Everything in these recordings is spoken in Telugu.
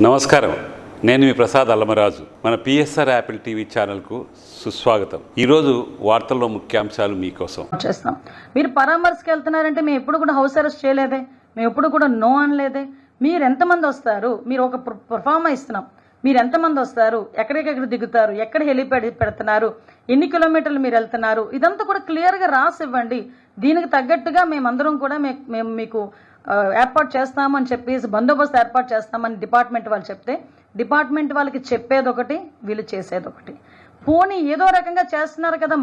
నమస్కారం, నేను మీ ప్రసాద్ అల్లమరాజు. మన పిఎస్ఆర్ యాపిల్ టీవీ ఛానల్కు సుస్వాగతం. ఈరోజు వార్తల్లో ముఖ్యాంశాలు మీకోసం చేస్తాం. మీరు పరామర్శకి వెళ్తున్నారంటే మేము ఎప్పుడు కూడా హౌస్ అరెస్ట్ చేయలేదే, మేము ఎప్పుడు కూడా నో అనలేదే. మీరు ఎంతమంది వస్తారు, మీరు ఒక పర్ఫార్మా ఇస్తున్నాం, మీరు ఎంతమంది వస్తారు, ఎక్కడికెక్కడ దిగుతారు, ఎక్కడ హెలిప్యాడ్ పెడుతున్నారు, ఎన్ని కిలోమీటర్లు మీరు వెళ్తున్నారు, ఇదంతా కూడా క్లియర్గా రాసి ఇవ్వండి. దీనికి తగ్గట్టుగా మేమందరం కూడా మేము మీకు ఏర్పాటు చేస్తామని చెప్పేసి బందోబస్తు ఏర్పాటు చేస్తామని డిపార్ట్మెంట్ వాళ్ళు చెప్తే, డిపార్ట్మెంట్ వాళ్ళకి చెప్పేది ఒకటి, వీళ్ళు చేసేది ఒకటి. పోనీ ఏదో రకంగా చేస్తున్నారు కదా,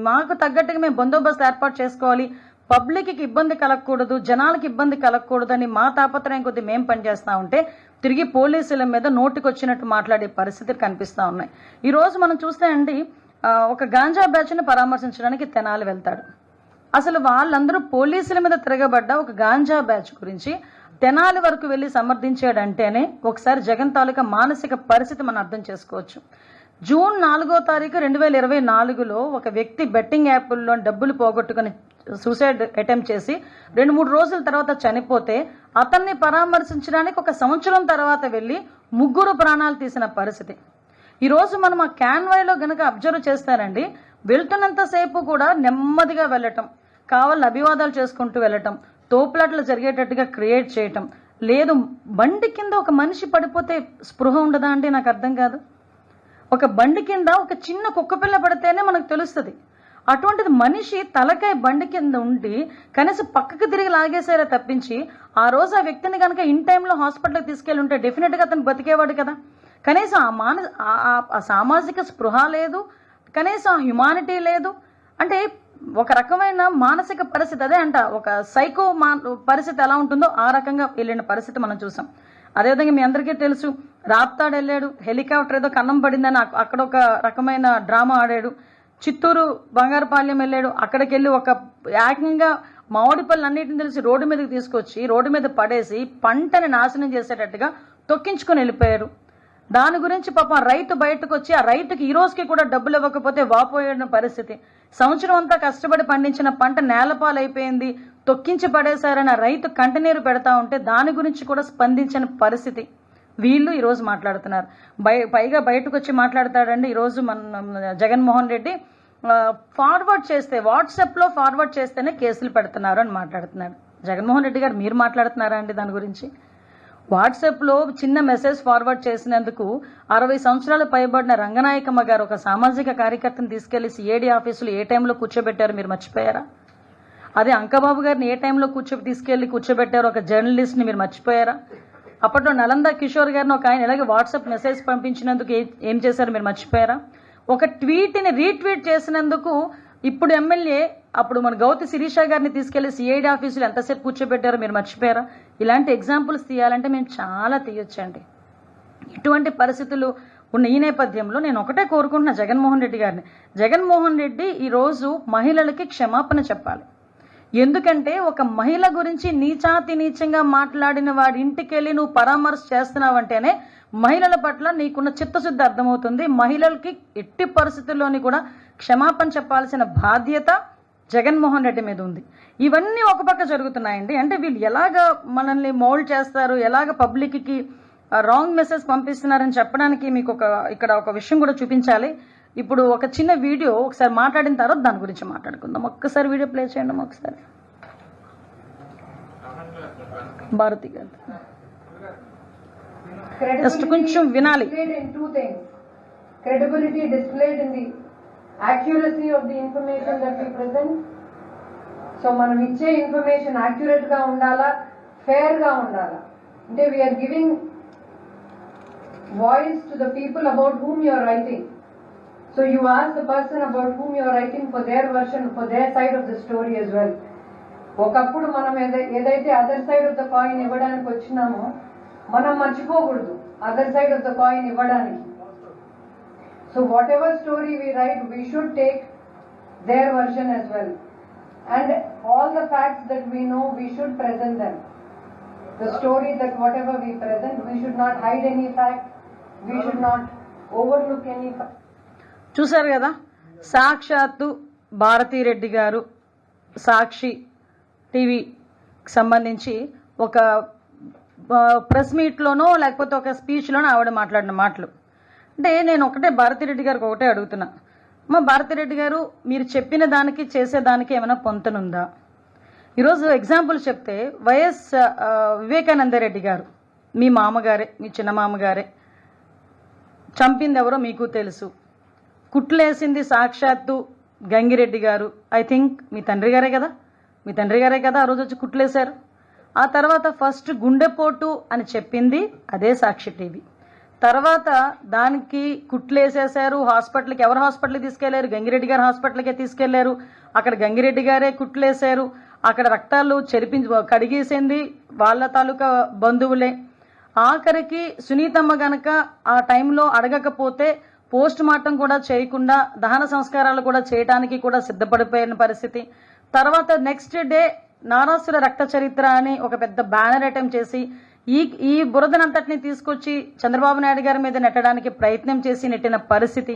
మాకు తగ్గట్టుగా మేము బందోబస్తు ఏర్పాటు చేసుకోవాలి, పబ్లిక్కి ఇబ్బంది కలగకూడదు, జనాలకి ఇబ్బంది కలగకూడదు అని మా తాపత్రయం కొద్ది మేము పనిచేస్తూ ఉంటే తిరిగి పోలీసుల మీద నోటికి వచ్చినట్టు మాట్లాడే పరిస్థితులు కనిపిస్తూ ఉన్నాయి. ఈరోజు మనం చూస్తే అండి, ఒక గాంజా బ్యాచ్ని పరామర్శించడానికి తెనాలి వెళ్తాడు. అసలు వాళ్ళందరూ పోలీసుల మీద తిరగబడ్డ ఒక గాంజా బ్యాచ్ గురించి తెనాలి వరకు వెళ్ళి సమర్థించాడంటేనే ఒకసారి జగన్ తాలూకా మానసిక పరిస్థితి మనం అర్థం చేసుకోవచ్చు. జూన్ 4వ తారీఖు 2024లో ఒక వ్యక్తి బెట్టింగ్ యాప్ల్లో డబ్బులు పోగొట్టుకుని సూసైడ్ అటెంప్ట్ చేసి 2-3 రోజుల తర్వాత చనిపోతే అతన్ని పరామర్శించడానికి 1 సంవత్సరం తర్వాత వెళ్ళి 3 ప్రాణాలు తీసిన పరిస్థితి. ఈరోజు మనం ఆ క్యాన్వాయ్లో గనక అబ్జర్వ్ చేస్తారండి, వెళ్తున్నంతసేపు కూడా నెమ్మదిగా వెళ్ళటం, కావాలని అభివాదాలు చేసుకుంటూ వెళ్ళటం, తోపులాట్లు జరిగేటట్టుగా క్రియేట్ చేయటం లేదు. బండి కింద ఒక మనిషి పడిపోతే స్పృహ ఉండదా అంటే నాకు అర్థం కాదు. ఒక బండి కింద ఒక చిన్న కుక్కపిల్ల పడితేనే మనకు తెలుస్తుంది. అటువంటిది మనిషి తలకాయ బండి కింద ఉండి కనీసం పక్కకు తిరిగి లాగేసారే తప్పించి, ఆ రోజు ఆ వ్యక్తిని కనుక ఇన్ టైంలో హాస్పిటల్కి తీసుకెళ్ళి ఉంటే డెఫినెట్గా అతను బతికేవాడు కదా. కనీసం ఆ సామాజిక స్పృహ లేదు, కనీసం ఆ హ్యుమానిటీ లేదు. అంటే ఒక రకమైన మానసిక పరిస్థితి, అదే అంట ఒక సైకో పరిస్థితి ఎలా ఉంటుందో ఆ రకంగా వెళ్ళిన పరిస్థితి మనం చూసాం. అదేవిధంగా మీ అందరికీ తెలుసు, రాప్తాడు వెళ్ళాడు, హెలికాప్టర్ ఏదో కన్నం పడిందని అక్కడ ఒక రకమైన డ్రామా ఆడాడు. చిత్తూరు బంగారుపాలెం వెళ్ళాడు, అక్కడికి వెళ్ళి ఒక ఏకంగా మామిడి పళ్ళు అన్నిటిని తెలిసి రోడ్డు మీదకి తీసుకొచ్చి రోడ్డు మీద పడేసి పంటని నాశనం చేసేటట్టుగా తొక్కించుకొని వెళ్ళిపోయారు. దాని గురించి పాపం రైతు బయటకు వచ్చి ఆ రైతుకి ఈ రోజుకి కూడా డబ్బులు ఇవ్వకపోతే వాపోయిన పరిస్థితి. సంవత్సరం అంతా కష్టపడి పండించిన పంట నేలపాలైపోయింది, తొక్కించి పడేశారని రైతు కంటనీరు పెడతా ఉంటే దాని గురించి కూడా స్పందించిన పరిస్థితి. వీళ్ళు ఈరోజు మాట్లాడుతున్నారు. పైగా బయటకు వచ్చి మాట్లాడతాడండి. ఈరోజు మన జగన్మోహన్ రెడ్డి ఫార్వర్డ్ చేస్తే, వాట్సాప్లో ఫార్వర్డ్ చేస్తేనే కేసులు పెడుతున్నారు అని మాట్లాడుతున్నారు. జగన్మోహన్ రెడ్డి గారు మీరు మాట్లాడుతున్నారా అండి దాని గురించి? వాట్సాప్లో చిన్న మెసేజ్ ఫార్వర్డ్ చేసినందుకు 60 సంవత్సరాలు పైబడిన రంగనాయకమ్మ గారు ఒక సామాజిక కార్యకర్తను తీసుకెళ్లి సిఐడి ఆఫీసులో ఏ టైంలో కూర్చోబెట్టారు మీరు మర్చిపోయారా? అదే అంకబాబు గారిని ఏ టైంలో తీసుకెళ్లి కూర్చోబెట్టారు ఒక జర్నలిస్ట్ని మీరు మర్చిపోయారా? అప్పట్లో నలంద కిషోర్ గారిని ఒక ఆయన ఇలాగే వాట్సాప్ మెసేజ్ పంపించినందుకు ఏం చేశారు మీరు మర్చిపోయారా? ఒక ట్వీట్ని రీట్వీట్ చేసినందుకు ఇప్పుడు ఎమ్మెల్యే, అప్పుడు మన గౌతి శిరీష గారిని తీసుకెళ్లి సిఐడి ఆఫీసులు ఎంతసేపు కూర్చోబెట్టారో మీరు మర్చిపోయారా? ఇలాంటి ఎగ్జాంపుల్స్ తీయాలంటే మేము చాలా తీయొచ్చండి. ఇటువంటి పరిస్థితులు ఉన్న ఈ నేపథ్యంలో నేను ఒకటే కోరుకుంటున్నా జగన్మోహన్ రెడ్డి ఈరోజు మహిళలకి క్షమాపణ చెప్పాలి. ఎందుకంటే ఒక మహిళ గురించి నీచంగా మాట్లాడిన వాడి ఇంటికి వెళ్ళి నువ్వు పరామర్శ చేస్తున్నావంటేనే మహిళల పట్ల నీకున్న చిత్తశుద్ధి అర్థమవుతుంది. మహిళలకి ఎట్టి పరిస్థితుల్లోని కూడా క్షమాపణ చెప్పాల్సిన బాధ్యత జగన్మోహన్ రెడ్డి మీద ఉంది. ఇవన్నీ ఒక పక్క జరుగుతున్నాయండి. అంటే వీళ్ళు ఎలాగ మనల్ని మౌల్డ్ చేస్తారు, ఎలాగ పబ్లిక్కి రాంగ్ మెసేజ్ పంపిస్తున్నారని చెప్పడానికి మీకు ఇక్కడ ఒక విషయం కూడా చూపించాలి. ఇప్పుడు ఒక చిన్న వీడియో ఒకసారి మాట్లాడిన తర్వాత దాని గురించి మాట్లాడుకుందాం. ఒక్కసారి వీడియో ప్లే చేయండి ఒకసారి. భారతి గారు జస్ట్ కొంచెం వినాలి. Credibility displayed in the accuracy of the information that we present. So మనం ఇచ్చే ఇన్ఫర్మేషన్ యాక్యురేట్ గా ఉండాలా, ఫేర్ గా ఉండాలా. అంటే we are giving voice to the people about whom you are writing. So you ask the person about whom you are writing for their version, for their side of the story as well. ఒకప్పుడు మనం ఏదైతే other side of the coin ఇవ్వడానికి వచ్చినామో మనం మర్చిపోకూడదు other side of the coin ఇవ్వడానికి. So whatever story we write, we should take their version as well. And all the facts that we know, we should present them. The story that whatever we present, we should not hide any fact, we should not overlook any fact. చూశారు కదా, సాక్షాత్తు భారతిరెడ్డి గారు సాక్షి టీవీకి సంబంధించి ఒక ప్రెస్ మీట్లోనో లేకపోతే ఒక స్పీచ్లోనో ఆవిడ మాట్లాడిన మాటలు. అంటే నేను భారతిరెడ్డి గారికి ఒకటే అడుగుతున్నా, భారతిరెడ్డి గారు మీరు చెప్పిన దానికి చేసేదానికి ఏమైనా పొంతనుందా? ఈరోజు ఎగ్జాంపుల్ చెప్తే వైఎస్ వివేకానంద రెడ్డి గారు మీ మామగారే, మీ చిన్న మామగారే, చంపింది ఎవరో మీకు తెలుసు, కుట్లేసింది సాక్షాత్తు గంగిరెడ్డి గారు, ఐ థింక్ మీ తండ్రి గారే కదా ఆ రోజు వచ్చి కుట్లేశారు. ఆ తర్వాత ఫస్ట్ గుండెపోటు అని చెప్పింది అదే సాక్షి టీవీ. తర్వాత దానికి కుట్లేసేశారు, హాస్పిటల్కి ఎవరు హాస్పిటల్కి తీసుకెళ్లారు? గంగిరెడ్డి గారు హాస్పిటల్కే తీసుకెళ్లారు. అక్కడ గంగిరెడ్డి గారే కుట్లేశారు, అక్కడ రక్తాలు కడిగేసింది వాళ్ళ తాలూకా బంధువులే. ఆఖరికి సునీతమ్మ గనక ఆ టైంలో అడగకపోతే పోస్ట్ మార్టం కూడా చేయకుండా దహన సంస్కారాలు కూడా చేయడానికి కూడా సిద్ధపడిపోయిన పరిస్థితి. తర్వాత నెక్స్ట్ డే నారాసుర రక్త చరిత్ర అని ఒక పెద్ద బ్యానర్ అటెంప్ట్ చేసి ఈ బురదనంతటిని తీసుకొచ్చి చంద్రబాబు నాయుడు గారి మీద నెట్టడానికి ప్రయత్నం చేసి నెట్టిన పరిస్థితి.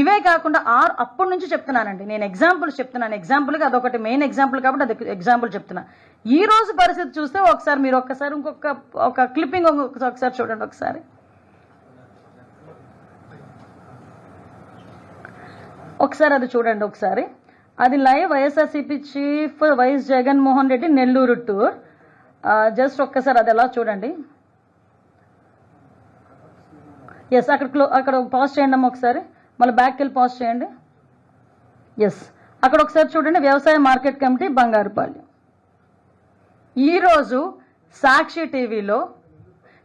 ఇవే కాకుండా అప్పటి నుంచి చెప్తున్నానండి, నేను ఎగ్జాంపుల్ చెప్తున్నాను. ఎగ్జాంపుల్గా అదొకటి మెయిన్ ఎగ్జాంపుల్ కాబట్టి అది ఎగ్జాంపుల్ చెప్తున్నా. ఈ రోజు పరిస్థితి చూస్తే మీరు ఒక్కసారి ఇంకొక క్లిప్పింగ్ ఒకసారి చూడండి. ఒకసారి అది చూడండి. ఒకసారి అది live YSRCP chief YS Jaganmohan Reddy Nellore tour. Just ఒక్కసారి అది ఎలా చూడండి. ఎస్, అక్కడ పాజ్ చేయండి అమ్మ, ఒకసారి మళ్ళీ బ్యాక్కి వెళ్ళి పాజ్ చేయండి. ఎస్, అక్కడ ఒకసారి చూడండి. వ్యవసాయ మార్కెట్ కమిటీ బంగారుపాలెం. ఈరోజు సాక్షి టీవీలో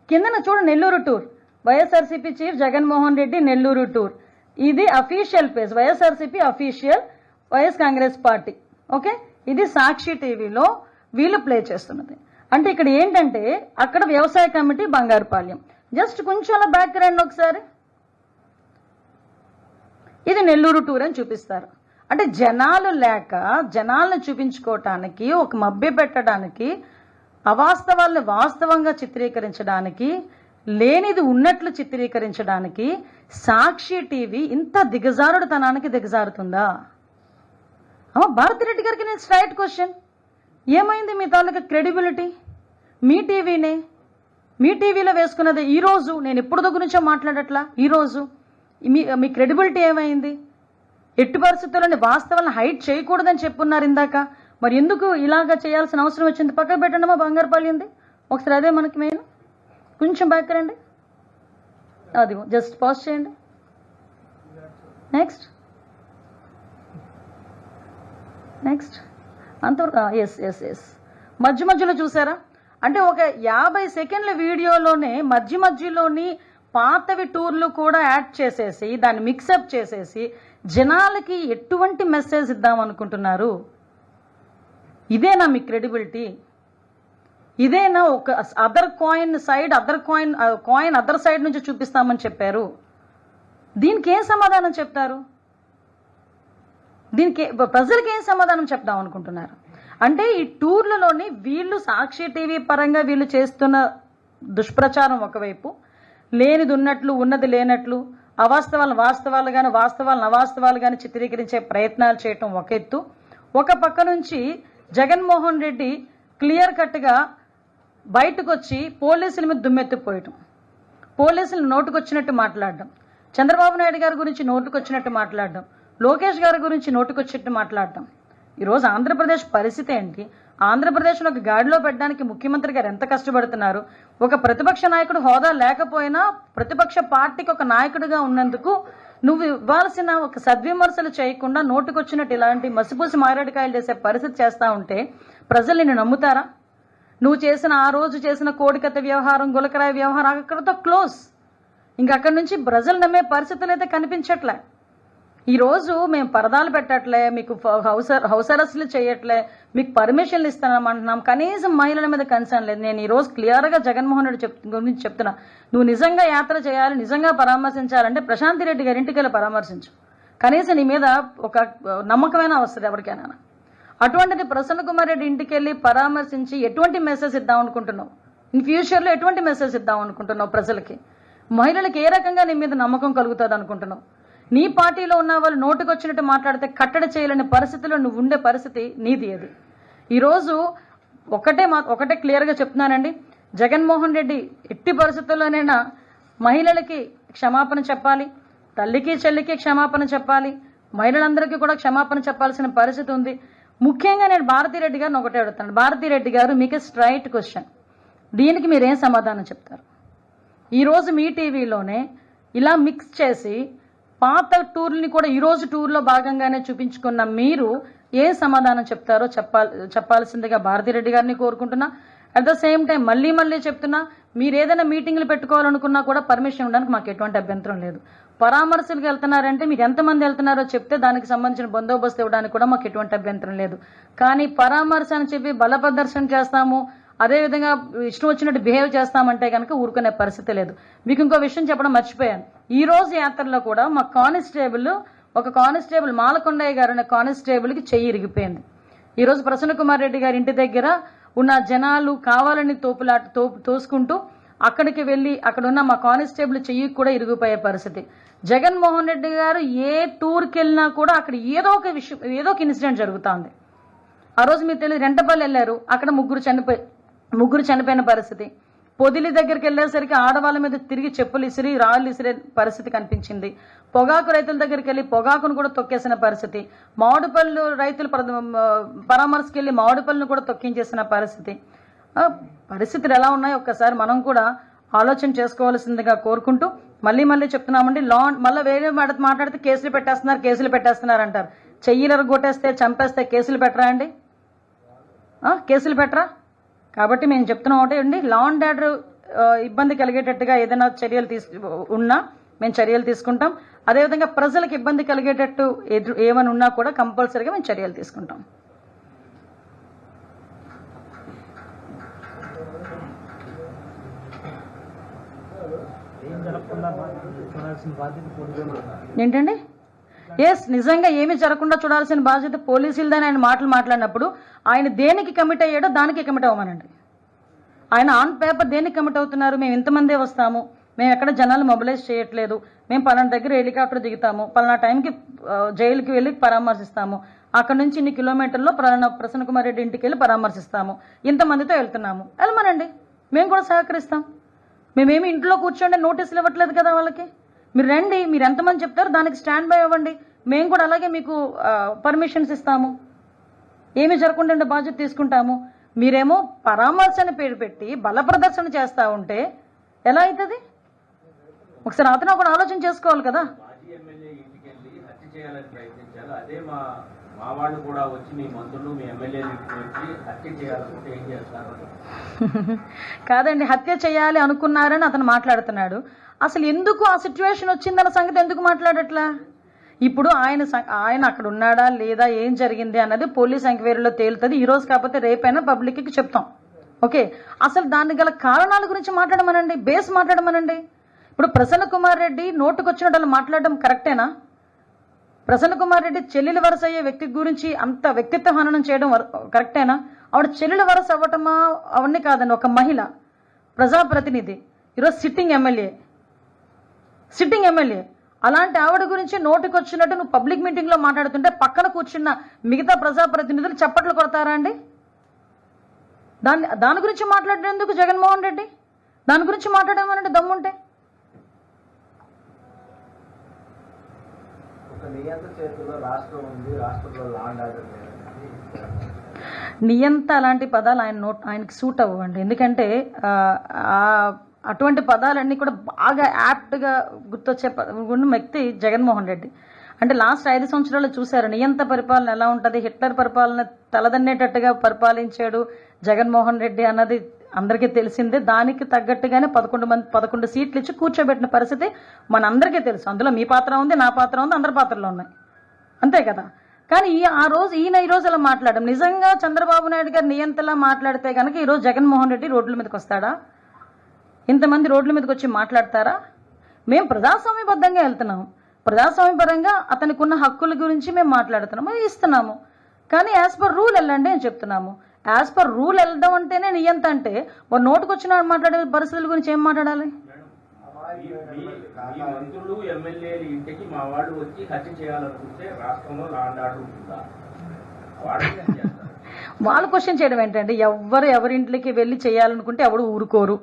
కిందన చూడండి, Nellore tour, YSRCP chief Jaganmohan Reddy Nellore tour. ఇది official page, YSRCP official, YS Congress party. Okay, ఇది సాక్షి టీవీలో వీళ్ళు ప్లే చేస్తున్నది. అంటే ఇక్కడ ఏంటంటే అక్కడ వ్యవసాయ కమిటీ బంగారుపాలెం. జస్ట్ కొంచెం అలా బ్యాక్ రండి ఒకసారి. ఇది నెల్లూరు టూర్ అని చూపిస్తారు. అంటే జనాలు లేక జనాలను చూపించుకోవటానికి, ఒక మభ్య పెట్టడానికి, అవాస్తవాలను వాస్తవంగా చిత్రీకరించడానికి, లేనిది ఉన్నట్లు చిత్రీకరించడానికి సాక్షి టీవీ ఇంత దిగజారుడుతనానికి దిగజారుతుందా? భారతిరెడ్డి గారికి నేను స్ట్రైట్ క్వశ్చన్, ఏమైంది మీ తాలూకా క్రెడిబిలిటీ? మీ టీవీలో వేసుకున్నది ఈరోజు, నేను ఎప్పుడు గురించో మాట్లాడట్లా, ఈరోజు మీ క్రెడిబిలిటీ ఏమైంది? ఎట్టి పరిస్థితుల్లోని వాస్తవాలను హైట్ చేయకూడదని చెప్పున్నారు ఇందాక. మరి ఎందుకు ఇలాగా చేయాల్సిన అవసరం వచ్చింది? పక్కన పెట్టండమ్మా బంగారుపాలెంది ఒకసారి, అదే మనకి మెయిన్. కొంచెం బ్యాక్ రండి, అది జస్ట్ పాజ్ చేయండి. నెక్స్ట్ అంతవరకు ఎస్ మధ్యలో చూసారా? అంటే ఒక 50 సెకండ్ల వీడియోలోనే మధ్యలోని పాతవి టూర్లు కూడా యాడ్ చేసేసి దాన్ని మిక్సప్ చేసేసి జనాలకి ఎటువంటి మెసేజ్ ఇద్దాం అనుకుంటున్నారు? ఇదేనా మీ క్రెడిబిలిటీ? ఇదేనా ఒక కాయిన్ అదర్ సైడ్ నుంచి చూపిస్తామని చెప్పారు? దీనికి ఏం సమాధానం చెప్తారు? దీనికి ప్రజలకి ఏం సమాధానం చెప్దాం అనుకుంటున్నారు? అంటే ఈ టూర్లలోని వీళ్ళు సాక్షి టీవీ పరంగా వీళ్ళు చేస్తున్న దుష్ప్రచారం ఒకవైపు, లేనిది ఉన్నట్లు ఉన్నది లేనట్లు, అవాస్తవాలను వాస్తవాలుగాను వాస్తవాలను అవాస్తవాలుగాను చిత్రీకరించే ప్రయత్నాలు చేయటం ఒక ఎత్తు. ఒక పక్క నుంచి జగన్మోహన్ రెడ్డి క్లియర్ కట్గా బయటకు వచ్చి పోలీసుల మీద దుమ్మెత్తిపోయటం, పోలీసులు నోటుకొచ్చినట్టు మాట్లాడడం, చంద్రబాబు నాయుడు గారి గురించి నోటుకొచ్చినట్టు మాట్లాడడం, లోకేష్ గారి గురించి నోటుకొచ్చినట్టు మాట్లాడటం. ఈరోజు ఆంధ్రప్రదేశ్ పరిస్థితి ఏంటి? ఆంధ్రప్రదేశ్ను ఒక గాడిలో పెట్టడానికి ముఖ్యమంత్రి గారు ఎంత కష్టపడుతున్నారు? ఒక ప్రతిపక్ష నాయకుడు హోదా లేకపోయినా ప్రతిపక్ష పార్టీకి ఒక నాయకుడిగా ఉన్నందుకు నువ్వు ఇవ్వాల్సిన ఒక సద్విమర్శలు చేయకుండా నోటుకొచ్చినట్టు ఇలాంటి మసిపూసి మారేడుకాయలు చేసే పరిస్థితి చేస్తా ఉంటే ప్రజలు నిన్ను నమ్ముతారా? నువ్వు ఆ రోజు చేసిన కోడికత్త వ్యవహారం, గులకరాయి వ్యవహారం అక్కడితో క్లోజ్. ఇంకా అక్కడి నుంచి ప్రజలు నమ్మే పరిస్థితులు అయితే కనిపించట్లే. ఈరోజు మేము పరదాలు పెట్టట్లే, మీకు హౌస్ అరెస్టులు చేయట్లే, మీకు పర్మిషన్లు ఇస్తామంటున్నాం, కనీసం మహిళల మీద కన్సర్న్ లేదు. నేను ఈరోజు క్లియర్గా జగన్మోహన్ రెడ్డి గురించి చెప్తున్నా, నువ్వు నిజంగా యాత్ర చేయాలి, నిజంగా పరామర్శించాలంటే ప్రశాంతి రెడ్డి గారి ఇంటికి వెళ్ళి పరామర్శించు. కనీసం నీ మీద ఒక నమ్మకమైన వస్తుంది ఎవరికైనా. అటువంటిది ప్రసన్న కుమార్ రెడ్డి ఇంటికి వెళ్ళి పరామర్శించి ఎటువంటి మెసేజ్ ఇద్దాం అనుకుంటున్నావు? ఇన్ ఫ్యూచర్లో ఎటువంటి మెసేజ్ ఇద్దాం అనుకుంటున్నావు ప్రజలకి? మహిళలకు ఏ రకంగా నీ మీద నమ్మకం కలుగుతుంది అనుకుంటున్నావు? నీ పార్టీలో ఉన్న వాళ్ళు నోటుకొచ్చినట్టు మాట్లాడితే కట్టడి చేయలేని పరిస్థితిలో నువ్వు ఉండే పరిస్థితి నీది. అది ఈరోజు ఒకటే క్లియర్గా చెప్తున్నానండి, జగన్మోహన్ రెడ్డి ఎట్టి పరిస్థితుల్లోనైనా మహిళలకి క్షమాపణ చెప్పాలి, తల్లికి చెల్లికి క్షమాపణ చెప్పాలి, మహిళలందరికీ కూడా క్షమాపణ చెప్పాల్సిన పరిస్థితి ఉంది. ముఖ్యంగా నేను భారతిరెడ్డి గారిని ఒకటే అడుగుతాను. భారతిరెడ్డి గారు, మీకు స్ట్రైట్ క్వశ్చన్, దీనికి మీరేం సమాధానం చెప్తారు? ఈరోజు మీ టీవీలోనే ఇలా మిక్స్ చేసి పాత టూర్ని కూడా ఈరోజు టూర్లో భాగంగానే చూపించుకున్న మీరు ఏం సమాధానం చెప్తారో చెప్పాల్సిందిగా భారతిరెడ్డి గారిని కోరుకుంటున్నా. అట్ ద సేమ్ టైం మళ్ళీ చెప్తున్నా, మీరు ఏదైనా మీటింగ్లు పెట్టుకోవాలనుకున్నా కూడా పర్మిషన్ ఇవ్వడానికి మాకు ఎటువంటి అభ్యంతరం లేదు. పరామర్శలకు వెళ్తున్నారంటే మీరు ఎంతమంది వెళ్తున్నారో చెప్తే దానికి సంబంధించిన బందోబస్తు ఇవ్వడానికి కూడా మాకు ఎటువంటి అభ్యంతరం లేదు. కానీ పరామర్శ అని చెప్పి బల ప్రదర్శన చేస్తాము, అదేవిధంగా ఇష్టం వచ్చినట్టు బిహేవ్ చేస్తామంటే కనుక ఊరుకునే పరిస్థితి లేదు. మీకు ఇంకో విషయం చెప్పడం మర్చిపోయాను. ఈ రోజు యాత్రలో కూడా మా ఒక కానిస్టేబుల్ మాలకొండయ్య గారు అనే కానిస్టేబుల్కి చెయ్యి ఇరిగిపోయింది. ఈరోజు ప్రసన్న కుమార్ రెడ్డి గారి ఇంటి దగ్గర ఉన్న జనాలు కావాలని తోసుకుంటూ అక్కడికి వెళ్ళి అక్కడ ఉన్న మా కానిస్టేబుల్ చెయ్యి కూడా ఇరిగిపోయే పరిస్థితి. జగన్మోహన్ రెడ్డి గారు ఏ టూర్కి వెళ్ళినా కూడా అక్కడ ఏదో ఒక ఇన్సిడెంట్ జరుగుతుంది. ఆ రోజు మీకు తెలియదు, రెంటపల్లి వెళ్ళారు, అక్కడ ముగ్గురు చనిపోయిన పరిస్థితి. పొదిలి దగ్గరికి వెళ్ళేసరికి ఆడవాళ్ళ మీద తిరిగి చెప్పులు ఇసిరి రాళ్ళు ఇసిరే పరిస్థితి కనిపించింది. పొగాకు రైతుల దగ్గరికి వెళ్ళి పొగాకును కూడా తొక్కేసిన పరిస్థితి. మామిడిపళ్ళు రైతులు పరామర్శకి వెళ్ళి మామిడిపళ్ళను కూడా తొక్కించేసిన పరిస్థితి. పరిస్థితులు ఎలా ఉన్నాయో ఒక్కసారి మనం కూడా ఆలోచన చేసుకోవాల్సిందిగా కోరుకుంటూ మళ్ళీ చెప్తున్నామండి. మళ్ళీ వేరే మాట్లాడితే కేసులు పెట్టేస్తున్నారు అంటారు. చెయ్యిలు కొట్టేస్తే చంపేస్తే కేసులు పెట్టరా అండి? కేసులు పెట్టరా? కాబట్టి మేము చెప్తున్నాం ఒకటే అండి, లా అండ్ ఆర్డర్ ఇబ్బంది కలిగేటట్టుగా ఏదైనా ఉన్నా మేము చర్యలు తీసుకుంటాం. అదేవిధంగా ప్రజలకు ఇబ్బంది కలిగేటట్టు ఏమైనా ఉన్నా కూడా కంపల్సరీగా మేము చర్యలు తీసుకుంటాం. ఏంటండి? నిజంగా ఏమి జరగకుండా చూడాల్సిన బాధ్యత పోలీసులదని ఆయన మాట్లాడినప్పుడు ఆయన దేనికి కమిట్ అయ్యాడో దానికి కమిట్ అవ్వమనండి. ఆయన ఆన్ పేపర్ దేనికి కమిట్ అవుతున్నారు? మేము ఇంతమందే వస్తాము, మేము ఎక్కడ జనాలు మొబిలైజ్ చేయట్లేదు, మేము పలానా దగ్గర హెలికాప్టర్ దిగుతాము, పలానా టైంకి జైలుకి వెళ్ళి పరామర్శిస్తాము, అక్కడ నుంచి ఇన్ని కిలోమీటర్లో ప్రసన్న కుమార్ రెడ్డి ఇంటికి వెళ్ళి పరామర్శిస్తాము, ఇంతమందితో వెళ్తున్నాము, వెళ్ళమనండి, మేము కూడా సహకరిస్తాం. మేమేమి ఇంట్లో కూర్చోండి నోటీసులు ఇవ్వట్లేదు కదా వాళ్ళకి. మీరు రండి, మీరు ఎంతమంది చెప్తారో దానికి స్టాండ్ బై అవ్వండి, మేము కూడా అలాగే మీకు పర్మిషన్స్ ఇస్తాము, ఏమి జరగకుండా బాధ్యత తీసుకుంటాము. మీరేమో పరామర్శని పేరు పెట్టి బల ప్రదర్శన చేస్తూ ఉంటే ఎలా అవుతుంది? ఒకసారి అతను ఒకటి ఆలోచన చేసుకోవాలి కదా. కాదండి, హత్య చేయాలి అనుకున్నారని అతను మాట్లాడుతున్నాడు. అసలు ఎందుకు ఆ సిచ్యువేషన్ వచ్చిందన్న సంగతి ఎందుకు మాట్లాడట్లా? ఇప్పుడు ఆయన అక్కడ ఉన్నాడా లేదా, ఏం జరిగింది అన్నది పోలీస్ ఎంక్వైరీలో తేలుతుంది. ఈ రోజు కాకపోతే రేపైనా పబ్లిక్కి చెప్తాం. ఓకే, అసలు దానికి గల కారణాల గురించి మాట్లాడమనండి, బేస్ మాట్లాడమనండి. ఇప్పుడు ప్రసన్న కుమార్ రెడ్డి నోటుకొచ్చినట్టు అలా మాట్లాడడం కరెక్టేనా? ప్రసన్న కుమార్ రెడ్డి చెల్లెలు వరస అయ్యే వ్యక్తి గురించి అంత వ్యక్తిత్వ హననం చేయడం కరెక్టేనా? ఆవిడ చెల్లెలు వరస అవ్వటమా అవన్నీ కాదండి, ఒక మహిళ ప్రజాప్రతినిధి, ఈరోజు సిట్టింగ్ ఎమ్మెల్యే. అలాంటి ఆవిడ గురించి నోటికొచ్చినట్టు నువ్వు పబ్లిక్ మీటింగ్లో మాట్లాడుతుంటే పక్కన కూర్చున్న మిగతా ప్రజాప్రతినిధులు చప్పట్లు కొడతారా అండి? దాని గురించి మాట్లాడేందుకు జగన్మోహన్ రెడ్డి? దాని గురించి మాట్లాడేమనంటే దమ్ముంటే. నియంత అలాంటి పదాలు ఆయనకి సూట్ అవ్వండి. ఎందుకంటే అటువంటి పదాలన్నీ కూడా బాగా యాప్ట్గా గుర్తొచ్చే వ్యక్తి జగన్మోహన్ రెడ్డి. అంటే లాస్ట్ 5 సంవత్సరాలు చూశారు నియంత పరిపాలన ఎలా ఉంటుంది. హిట్లర్ పరిపాలన తలదన్నేటట్టుగా పరిపాలించాడు జగన్మోహన్ రెడ్డి అన్నది అందరికీ తెలిసిందే. దానికి తగ్గట్టుగానే 11 సీట్లు ఇచ్చి కూర్చోబెట్టిన పరిస్థితి మనందరికీ తెలుసు. అందులో మీ పాత్ర ఉంది, నా పాత్ర ఉంది, అందరి పాత్రలు ఉన్నాయి, అంతే కదా. కానీ ఈ రోజు అలా మాట్లాడడం నిజంగా చంద్రబాబు నాయుడు గారు నియంతలా మాట్లాడితే కనుక ఈరోజు జగన్మోహన్ రెడ్డి రోడ్ల మీదకి వస్తాడా? ఇంతమంది రోడ్ల మీదకి వచ్చి మాట్లాడతారా? మేము ప్రజాస్వామ్యబద్ధంగా వెళ్తున్నాము, ప్రజాస్వామ్యపరంగా అతనికి ఉన్న హక్కుల గురించి మేము మాట్లాడుతున్నాము, ఇస్తున్నాము. కానీ యాజ్ పర్ రూల్ వెళ్ళండి అని చెప్తున్నాము. యాజ్ పర్ రూల్ వెళ్దాం అంటేనే నియంత అంటే మరి నోటుకు వచ్చిన మాట్లాడే పరిస్థితుల గురించి ఏం మాట్లాడాలి? మంత్రులు ఎమ్మెల్యేలు ఇంటికి మా వాళ్ళు వచ్చి హత్య చేయాలనుకుంటే రాష్ట్రంలో లా అండ్ ఆర్డర్ ఉంటుందా? వాళ్ళు క్వశ్చన్ చేయడం ఏంటంటే ఎవరింట్లోకి వెళ్ళి చేయాలనుకుంటే ఎవడు ఊరుకోరు.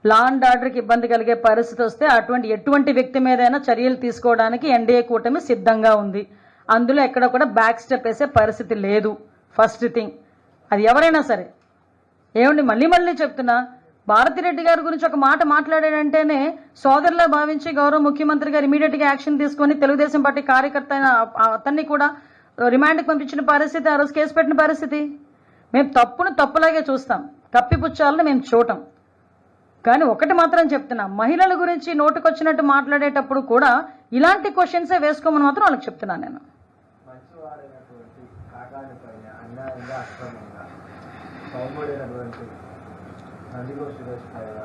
లా అండ్ ఆర్డర్కి ఇబ్బంది కలిగే పరిస్థితి వస్తే ఎటువంటి వ్యక్తి మీదైనా చర్యలు తీసుకోవడానికి ఎన్డీఏ కూటమి సిద్ధంగా ఉంది. అందులో ఎక్కడ కూడా బ్యాక్ స్టెప్ వేసే పరిస్థితి లేదు. ఫస్ట్ థింగ్ అది ఎవరైనా సరే. ఏమండి మళ్ళీ చెప్తున్నా, భారతిరెడ్డి గారి గురించి ఒక మాట మాట్లాడాడంటేనే సోదరులా భావించి గౌరవ ముఖ్యమంత్రి గారు ఇమీడియట్గా యాక్షన్ తీసుకొని తెలుగుదేశం పార్టీ కార్యకర్త అయిన అతన్ని కూడా రిమాండ్కి పంపించిన పరిస్థితి, ఆ రోజు కేసు పెట్టిన పరిస్థితి. మేము తప్పును తప్పులాగే చూస్తాం, కప్పిపుచ్చాలని మేము చూడటం. కానీ ఒకటి మాత్రం చెప్తున్నా, మహిళల గురించి నోటికొచ్చినట్టు మాట్లాడేటప్పుడు కూడా ఇలాంటి క్వశ్చన్సే వేసుకోమని మాత్రం వాళ్ళకి చెప్తున్నాను నేను. మంచివాడైనటువంటి కాకాని పైన అన్యాయంగా అక్రమంగా సౌమ్యుడైనటువంటి నందిగో సురేష్ పైన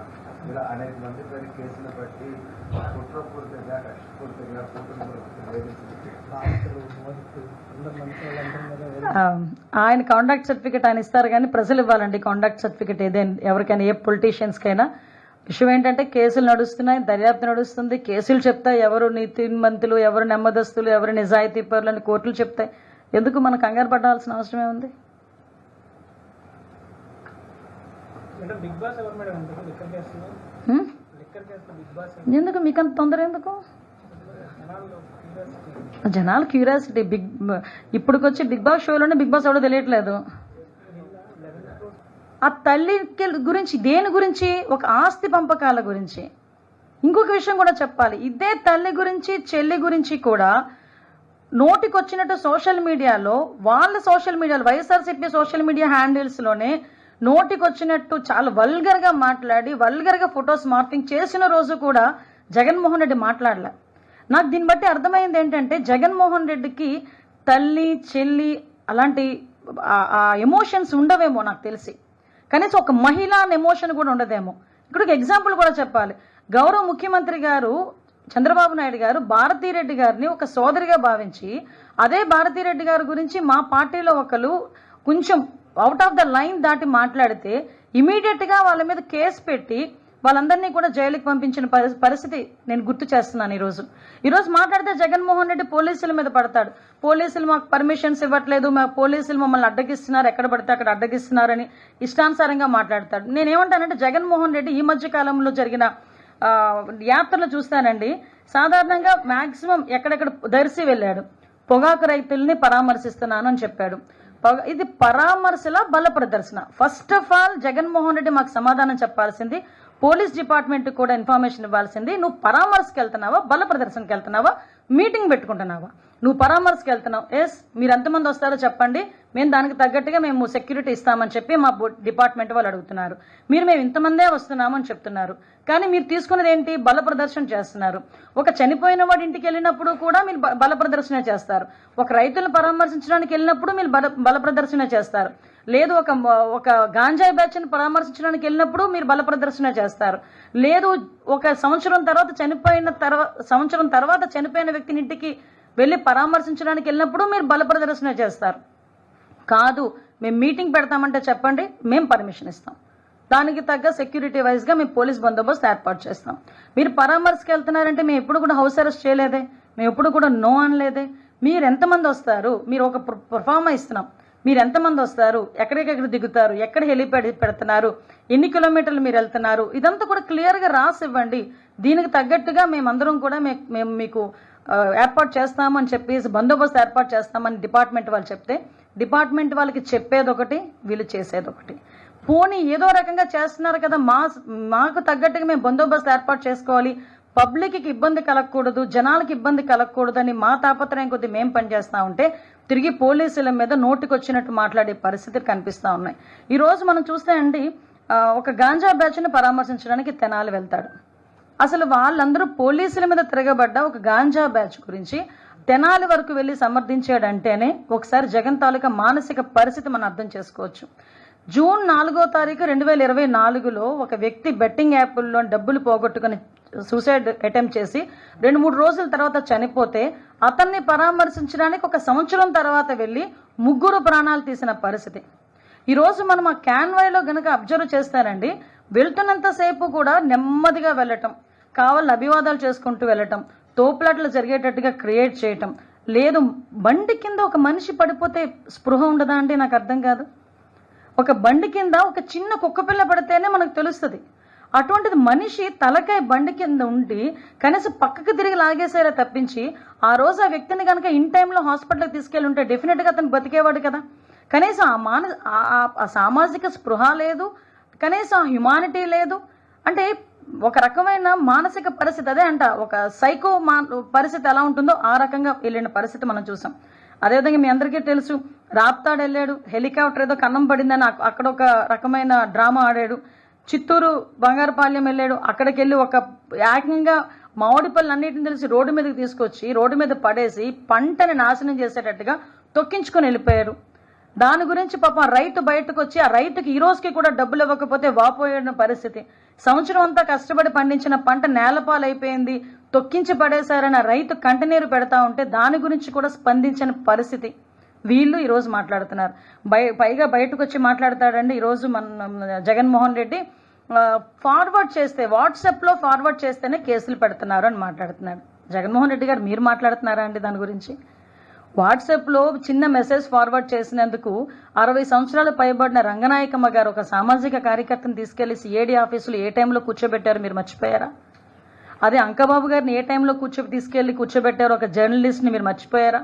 ఇలా అనేక మంది పైన కేసులు బట్టి కుట్రపూర్తిగా కష్టపూర్తిగా ఆయన కాంటాక్ట్ సర్టిఫికేట్ ఆయన ఇస్తారు కానీ ప్రజలు ఇవ్వాలండి కాంటాక్ట్ సర్టిఫికేట్ ఏదైనా ఎవరికైనా, ఏ పొలిటీషియన్స్కైనా. విషయం ఏంటంటే కేసులు నడుస్తున్నాయి, దర్యాప్తు నడుస్తుంది, కేసులు చెప్తాయి ఎవరు నీతిమంతులు, ఎవరు నెమ్మదస్తులు, ఎవరు నిజాయితీ పరులు అని కోర్టులు చెప్తాయి. ఎందుకు మనం కంగారు పడాల్సిన అవసరమే ఉంది? ఎందుకు మీకంత తొందర ఎందుకు? జనాలు క్యూరియాసిటీ. ఇప్పుడుకొచ్చి బిగ్ బాస్ షోలోనే బిగ్ బాస్ ఎవడో తెలియట్లేదు. ఆ తల్లి గురించి, దేని గురించి? ఒక ఆస్తి పంపకాల గురించి. ఇంకొక విషయం కూడా చెప్పాలి, ఇదే తల్లి గురించి చెల్లి గురించి కూడా నోటికొచ్చినట్టు సోషల్ మీడియాలో, వైఎస్ఆర్సీపీ సోషల్ మీడియా హ్యాండిల్స్లోనే నోటికొచ్చినట్టు చాలా వల్గర్గా మాట్లాడి వల్గర్గా ఫొటోస్ మార్పింగ్ చేసిన రోజు కూడా జగన్మోహన్ రెడ్డి మాట్లాడలే. నాకు దీన్ని బట్టి అర్థమైంది ఏంటంటే జగన్మోహన్ రెడ్డికి తల్లి చెల్లి అలాంటి ఆ ఎమోషన్స్ ఉండవేమో నాకు తెలిసి. కనీసం ఒక మహిళ అనే ఎమోషన్ కూడా ఉండదేమో. ఇక్కడ ఒక ఎగ్జాంపుల్ కూడా చెప్పాలి. గౌరవ ముఖ్యమంత్రి గారు చంద్రబాబు నాయుడు గారు భారతీరెడ్డి గారిని ఒక సోదరిగా భావించి, అదే భారతీరెడ్డి గారి గురించి మా పార్టీలో ఒకరు కొంచెం అవుట్ ఆఫ్ ద లైన్ దాటి మాట్లాడితే ఇమీడియట్గా వాళ్ళ మీద కేసు పెట్టి వాళ్ళందరినీ కూడా జైలుకి పంపించిన పరిస్థితి నేను గుర్తు చేస్తున్నాను. ఈరోజు మాట్లాడితే జగన్మోహన్ రెడ్డి పోలీసుల మీద పడతాడు. పోలీసులు మాకు పర్మిషన్స్ ఇవ్వట్లేదు, మా పోలీసులు మమ్మల్ని అడ్డగిస్తున్నారు, ఎక్కడ పడితే అక్కడ అడ్డగిస్తున్నారని ఇష్టానుసారంగా మాట్లాడతాడు. నేనేమంటానంటే జగన్మోహన్ రెడ్డి ఈ మధ్య కాలంలో జరిగిన యాత్రలు చూస్తానండి, సాధారణంగా మాక్సిమం ఎక్కడెక్కడ దర్శి వెళ్ళాడు, పొగాకు రైతుల్ని పరామర్శిస్తున్నాను అని చెప్పాడు. ఇది పరామర్శల బల ప్రదర్శన. First of all Jaganmohan Reddy మాకు సమాధానం చెప్పాల్సింది, పోలీస్ డిపార్ట్మెంట్ కూడా ఇన్ఫర్మేషన్ ఇవ్వాల్సింది. నువ్వు పరామర్శకి వెళ్తున్నావా, బల ప్రదర్శనకి వెళ్తున్నావా, మీటింగ్ పెట్టుకుంటున్నావా? నువ్వు పరామర్శకి వెళ్తున్నావు, ఎస్ మీరు ఎంతమంది వస్తారో చెప్పండి, మేము దానికి తగ్గట్టుగా మేము సెక్యూరిటీ ఇస్తామని చెప్పి మా డిపార్ట్మెంట్ వాళ్ళు అడుగుతున్నారు. మేము ఇంతమందే వస్తున్నామని చెప్తున్నారు, కానీ మీరు తీసుకున్నది ఏంటి? బల ప్రదర్శన చేస్తున్నారు. ఒక చనిపోయిన వాడి ఇంటికి వెళ్ళినప్పుడు కూడా మీరు బల ప్రదర్శన చేస్తారు. ఒక రైతులను పరామర్శించడానికి వెళ్ళినప్పుడు మీరు బల ప్రదర్శన చేస్తారు. లేదు ఒక గాంజాయి బ్యాచ్ని పరామర్శించడానికి వెళ్ళినప్పుడు మీరు బల ప్రదర్శన చేస్తారు. లేదు ఒక సంవత్సరం తర్వాత చనిపోయిన వ్యక్తిని ఇంటికి వెళ్ళి పరామర్శించడానికి వెళ్ళినప్పుడు మీరు బల ప్రదర్శన చేస్తారు. కాదు, మేము మీటింగ్ పెడతామంటే చెప్పండి, మేము పర్మిషన్ ఇస్తాం, దానికి తగ్గ సెక్యూరిటీ వైజ్గా మేము పోలీస్ బందోబస్తు ఏర్పాటు చేస్తాం. మీరు పరామర్శకి వెళ్తున్నారంటే మేము ఎప్పుడు కూడా హౌస్ అరెస్ట్ చేయలేదే, మేము ఎప్పుడు కూడా నో అనలేదే. మీరు ఎంతమంది వస్తారు? మీరు ఒక పర్ఫార్మా ఇస్తున్నాం, మీరు ఎంతమంది వస్తారు, ఎక్కడికెక్కడ దిగుతారు, ఎక్కడ హెలిప్యాడ్ పెడుతున్నారు, ఎన్ని కిలోమీటర్లు మీరు వెళ్తున్నారు, ఇదంతా కూడా క్లియర్గా రాసి ఇవ్వండి. దీనికి తగ్గట్టుగా మేమందరం కూడా మేము మీకు ఏర్పాటు చేస్తామని చెప్పేసి బందోబస్తు ఏర్పాటు చేస్తామని డిపార్ట్మెంట్ వాళ్ళు చెప్తే, డిపార్ట్మెంట్ వాళ్ళకి చెప్పేది ఒకటి, వీళ్ళు చేసేది ఒకటి. పోనీ ఏదో రకంగా చేస్తున్నారు కదా, మాకు తగ్గట్టుగా మేము బందోబస్తు ఏర్పాటు చేసుకోవాలి, పబ్లిక్కి ఇబ్బంది కలగకూడదు, జనాలకి ఇబ్బంది కలగకూడదని మా తాపత్రయం కొద్ది మేము పనిచేస్తూ ఉంటే తిరిగి పోలీసుల మీద నోటికొచ్చినట్టు మాట్లాడే పరిస్థితులు కనిపిస్తూ ఉన్నాయి. ఈరోజు మనం చూస్తే అండి, ఒక గాంజా బ్యాచ్ని పరామర్శించడానికి తెనాలి వెళ్తాడు. అసలు వాళ్ళందరూ పోలీసుల మీద తిరగబడ్డ ఒక గాంజా బ్యాచ్ గురించి తెనాలి వరకు వెళ్ళి సమర్థించాడంటేనే ఒకసారి జగన్ తాలూకా మానసిక పరిస్థితి మనం అర్థం చేసుకోవచ్చు. జూన్ 4వ తారీఖు 2024లో ఒక వ్యక్తి బెట్టింగ్ యాప్ల్లో డబ్బులు పోగొట్టుకుని సూసైడ్ అటెంప్ట్ చేసి 2-3 రోజుల తర్వాత చనిపోతే అతన్ని పరామర్శించడానికి ఒక సంవత్సరం తర్వాత వెళ్ళి 3 ప్రాణాలు తీసిన పరిస్థితి. ఈరోజు మనం ఆ క్యాన్వాయ్లో గనక అబ్జర్వ్ చేస్తానండి, వెళ్తున్నంతసేపు కూడా నెమ్మదిగా వెళ్ళటం, కావాలని అభివాదాలు చేసుకుంటూ వెళ్ళటం, తోపులాటలు జరిగేటట్టుగా క్రియేట్ చేయటం లేదు. బండి కింద ఒక మనిషి పడిపోతే స్పృహ ఉండదా అండి? నాకు అర్థం కాదు. ఒక బండి కింద ఒక చిన్న కుక్క పిల్ల పడితేనే మనకు తెలుస్తుంది. అటువంటిది మనిషి తలకాయ బండి కింద ఉండి కనీసం పక్కకు తిరిగి లాగేసేలా తప్పించి ఆ రోజు ఆ వ్యక్తిని కనుక ఇన్ టైంలో హాస్పిటల్కి తీసుకెళ్ళి ఉంటే డెఫినెట్గా అతను బతికేవాడు కదా. కనీసం ఆ సామాజిక స్పృహ లేదు, కనీసం ఆ హ్యుమానిటీ లేదు. అంటే ఒక రకమైన మానసిక పరిస్థితి, అదే అంట ఒక సైకో పరిస్థితి ఎలా ఉంటుందో ఆ రకంగా వెళ్ళిన పరిస్థితి మనం చూసాం. అదేవిధంగా మీ అందరికీ తెలుసు, రాప్తాడు వెళ్ళాడు, హెలికాప్టర్ ఏదో కన్నం పడిందని అక్కడ ఒక రకమైన డ్రామా ఆడాడు. చిత్తూరు బంగారుపాలెం వెళ్ళాడు, అక్కడికి వెళ్ళి ఒక ఏకంగా మామిడి పళ్ళు అన్నిటిని తెలిసి రోడ్డు మీదకి తీసుకొచ్చి రోడ్డు మీద పడేసి పంటని నాశనం చేసేటట్టుగా తొక్కించుకొని వెళ్ళిపోయారు. దాని గురించి పాపం రైతు బయటకు వచ్చి ఆ రైతుకి ఈ రోజుకి కూడా డబ్బులు ఇవ్వకపోతే వాపోయిన పరిస్థితి. సంవత్సరం అంతా కష్టపడి పండించిన పంట నేలపాలైపోయింది, తొక్కించి పడేశారని ఆ రైతు కంటనీరు పెడతా ఉంటే దాని గురించి కూడా స్పందించిన పరిస్థితి. వీళ్ళు ఈరోజు మాట్లాడుతున్నారు. పైగా బయటకు వచ్చి మాట్లాడతాడండి ఈరోజు మన జగన్మోహన్ రెడ్డి ఫార్వర్డ్ చేస్తే, వాట్సాప్లో ఫార్వర్డ్ చేస్తేనే కేసులు పెడుతున్నారు అని మాట్లాడుతున్నాడు. జగన్మోహన్ రెడ్డి గారు మీరు మాట్లాడుతున్నారా అండి దాని గురించి? వాట్సాప్లో చిన్న మెసేజ్ ఫార్వర్డ్ చేసినందుకు 60 సంవత్సరాలు పైబడిన రంగనాయకమ్మ గారు ఒక సామాజిక కార్యకర్తను తీసుకెళ్లి సిఐడి ఆఫీసులు ఏ టైంలో కూర్చోబెట్టారు మీరు మర్చిపోయారా? అదే అంకబాబు గారిని ఏ టైంలో తీసుకెళ్లి కూర్చోబెట్టారు ఒక జర్నలిస్ట్ని మీరు మర్చిపోయారా?